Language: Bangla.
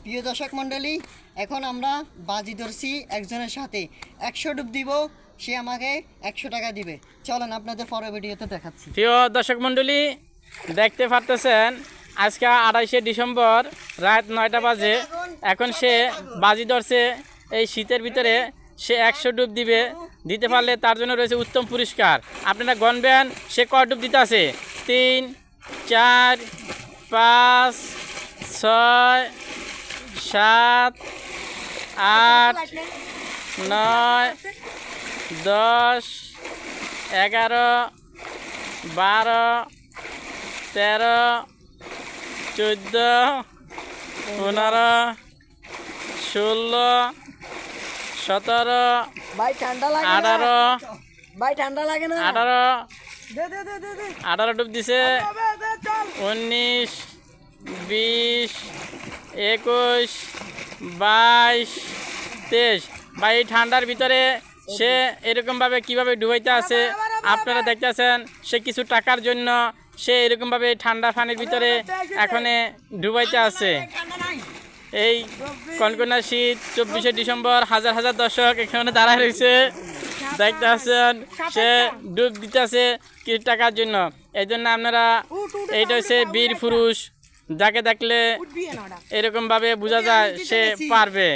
প্রিয় দর্শক মণ্ডলী, এখন আমরা বাজি ধরছি একজনের সাথে 100 ডুব দিব, সে আমাকে 100 টাকা দিবে। চলেন আপনাদের পরের ভিডিওতে দেখাচ্ছি। প্রিয় দর্শক মণ্ডলী, দেখতে পারতেছেন আজকে 28শে ডিসেম্বর রাত 9টা বাজে। এখন সে বাজি ধরছে। এই শীতের ভিতরে সে 100 ডুব দিতে পারলে তার জন্য রয়েছে উত্তম পুরস্কার। আপনারা গণবেন সে কয় ডুব দিতে আছে। 3, 4, 5, 6, 7, 8, 9, 10, 11, 12, 13, 14, 15, 16, 17, 18, 18 ডুব দিছে। 19, 20, 21, 22, 23। বা এই ঠান্ডার ভিতরে সে এরকমভাবে কীভাবে ডুবাইতে আছে আপনারা দেখতেছেন। সে কিছু টাকার জন্য সে এরকমভাবে ঠান্ডা পানির ভিতরে এখনে ডুবাইতে আছে। এই কনকনা শীত 24শে ডিসেম্বর হাজার হাজার দর্শক এখানে দাঁড়ায় রয়েছে, দেখতে আছেন সে ডুব দিতেছে কিছু টাকার জন্য। এই জন্য আপনারা, এইটা হচ্ছে বীর পুরুষ, যাকে দেখলে এরকমভাবে বোঝা যায় সে পারবে।